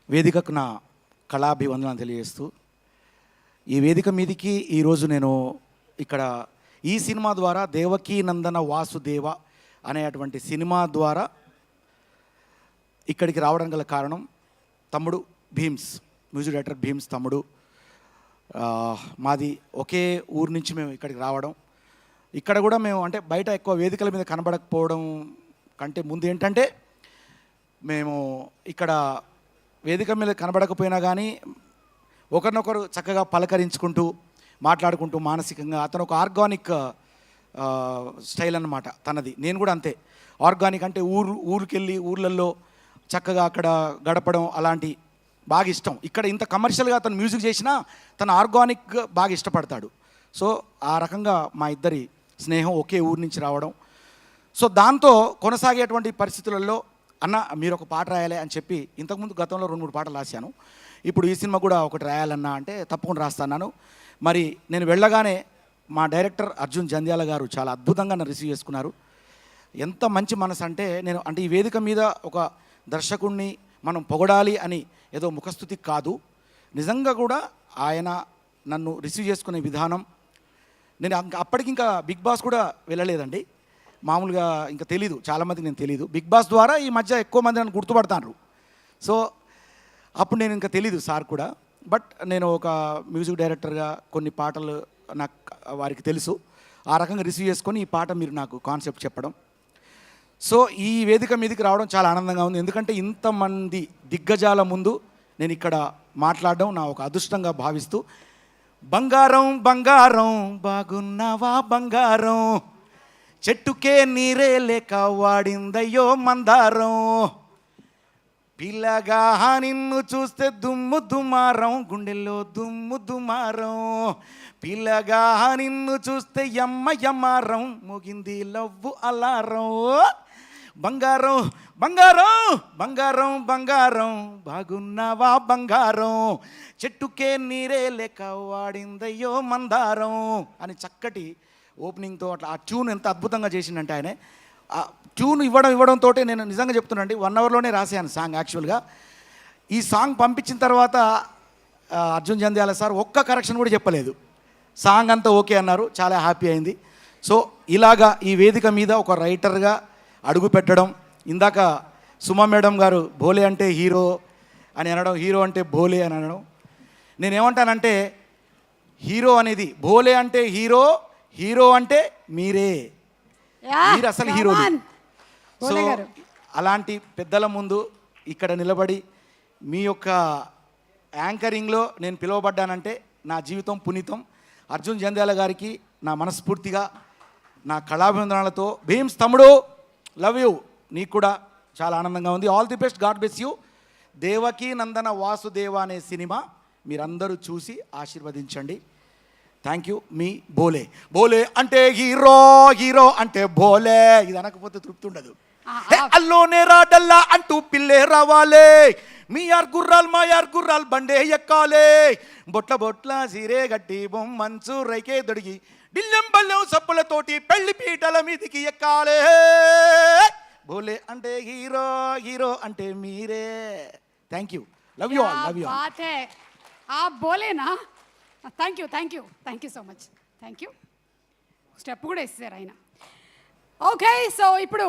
వేదికకు నా కళాభివందనాలు తెలియజేస్తూ ఈ వేదిక మీదికి ఈరోజు నేను ఇక్కడ ఈ సినిమా ద్వారా దేవకీ నందన వాసుదేవ అనేటువంటి సినిమా ద్వారా ఇక్కడికి రావడం గల కారణం తమ్ముడు భీమ్స్, మ్యూజిక్ డైరెక్టర్ భీమ్స్ తమ్ముడు. మాది ఒకే ఊరు నుంచి మేము ఇక్కడికి రావడం, ఇక్కడ కూడా మేము అంటే బయట ఎక్కువ వేదికల మీద కనబడకపోవడం కంటే ముందు ఏంటంటే మేము ఇక్కడ వేదిక మీద కనబడకపోయినా కానీ ఒకరినొకరు చక్కగా పలకరించుకుంటూ మాట్లాడుకుంటూ మానసికంగా, అతను ఒక ఆర్గానిక్ స్టైల్ అన్నమాట తనది. నేను కూడా అంతే, ఆర్గానిక్ అంటే ఊరికెళ్ళి ఊర్లలో చక్కగా అక్కడ గడపడం అలాంటి బాగా ఇష్టం. ఇక్కడ ఇంత కమర్షియల్గా అతను మ్యూజిక్ చేసినా తను ఆర్గానిక్ బాగా ఇష్టపడతాడు. సో ఆ రకంగా మా ఇద్దరి స్నేహం ఒకే ఊరి నుంచి రావడం. సో దాంతో కొనసాగేటువంటి పరిస్థితులలో అన్న మీరు ఒక పాట రాయాలి అని చెప్పి ఇంతకుముందు గతంలో 2-3 పాటలు రాశాను. ఇప్పుడు ఈ సినిమా కూడా ఒకటి రాయాలన్నా అంటే తప్పకుండా రాస్తాను. మరి నేను వెళ్ళగానే మా డైరెక్టర్ అర్జున్ జంధ్యాల గారు చాలా అద్భుతంగా నన్ను రిసీవ్ చేసుకున్నారు. ఎంత మంచి మనసు అంటే, నేను అంటే ఈ వేదిక మీద ఒక దర్శకుడిని మనం పొగడాలి అని ఏదో ముఖస్థుతి కాదు, నిజంగా కూడా ఆయన నన్ను రిసీవ్ చేసుకునే విధానం. నేను అప్పటికి ఇంకా బిగ్ బాస్ కూడా వెళ్ళలేదండి, మామూలుగా ఇంకా తెలీదు, చాలామందికి నేను తెలీదు. బిగ్ బాస్ ద్వారా ఈ మధ్య ఎక్కువ మంది నన్ను గుర్తుపడతారు. సో అప్పుడు నేను ఇంకా తెలీదు సార్ కూడా. బట్ నేను ఒక మ్యూజిక్ డైరెక్టర్గా కొన్ని పాటలు నాకు వారికి తెలుసు. ఆ రకంగా రిసీవ్ చేసుకొని ఈ పాట మీరు నాకు కాన్సెప్ట్ చెప్పడం, సో ఈ వేదిక మీదకి రావడం చాలా ఆనందంగా ఉంది. ఎందుకంటే ఇంతమంది దిగ్గజాల ముందు నేను ఇక్కడ మాట్లాడడం నా ఒక అదృష్టంగా భావిస్తూ, బంగారం బంగారం బాగున్నావా బంగారం, చెట్టుకే నీరే లేక వాడిందయ్యో మందారం, పిల్లగా నిన్ను చూస్తే దుమ్ము దుమారం, గుండెల్లో దుమ్ము దుమారం, పిల్లగా నిన్ను చూస్తే యమ్మ యమారం, ముగింది లవ్వు అలారం, బంగారం బంగారం బంగారం బంగారం బాగున్నావా బంగారం, చెట్టుకే నీరే లేక వాడిందయ్యో మందారం అని చక్కటి ఓపెనింగ్తో అట్లా ఆ ట్యూన్ ఎంత అద్భుతంగా చేసిందంటే ఆయన ఆ ట్యూన్ ఇవ్వడంతో నేను నిజంగా చెప్తున్నానండి, 1 అవర్లోనే రాశాను సాంగ్. యాక్చువల్గా ఈ సాంగ్ పంపించిన తర్వాత అర్జున్ జంధ్యాల సార్ ఒక్క కరెక్షన్ కూడా చెప్పలేదు, సాంగ్ అంతా ఓకే అన్నారు. చాలా హ్యాపీ అయింది. సో ఇలాగా ఈ వేదిక మీద ఒక రైటర్గా అడుగు పెట్టడం, ఇందాక సుమా మేడం గారు భోలే అంటే హీరో అని అనడం, హీరో అంటే భోలే అని అనడం, నేనేమంటానంటే హీరో అనేది భోలే అంటే హీరో, హీరో అంటే మీరే, మీరు అసలు హీరో. సో అలాంటి పెద్దల ముందు ఇక్కడ నిలబడి మీ యొక్క యాంకరింగ్లో నేను పిలువబడ్డానంటే నా జీవితం పునీతం. అర్జున్ జంధ్యాల గారికి నా మనస్ఫూర్తిగా నా కళాభివందనాలతో, భీమ్స్ తమ్ముడు లవ్ యూ, నీకు కూడా చాలా ఆనందంగా ఉంది. All the best, God bless you. Devaki Nandana Vasudeva అనే సినిమా మీరందరూ చూసి ఆశీర్వదించండి. Thank you. మీ భోలే. భోలే అంటే హీరో, హీరో అంటే భోలే, ఇది అనకపోతే తృప్తి ఉండదు. అల్లోనే రాడల్లా అంటూ పిల్లే రావాలే, మీ యార్ గుర్రాలు మా యార్ గుర్రాలు బండే ఎక్కాలే, బొట్ల బొట్ల సీరే గట్టి బొమ్మంచు రైకే దొడిగి బిల్లెం బల్లెం సప్పులతోటి పెళ్లి పీటల మీదికి ఎక్కాలే, భోలే అంటే హీరో, హీరో అంటే మీరే. Thank you. Love you all. Love you all. బోలేనా? Thank you, thank you, thank you so much. Thank you. Step కూడా వేసేసారు ఆయన. ఓకే, సో ఇప్పుడు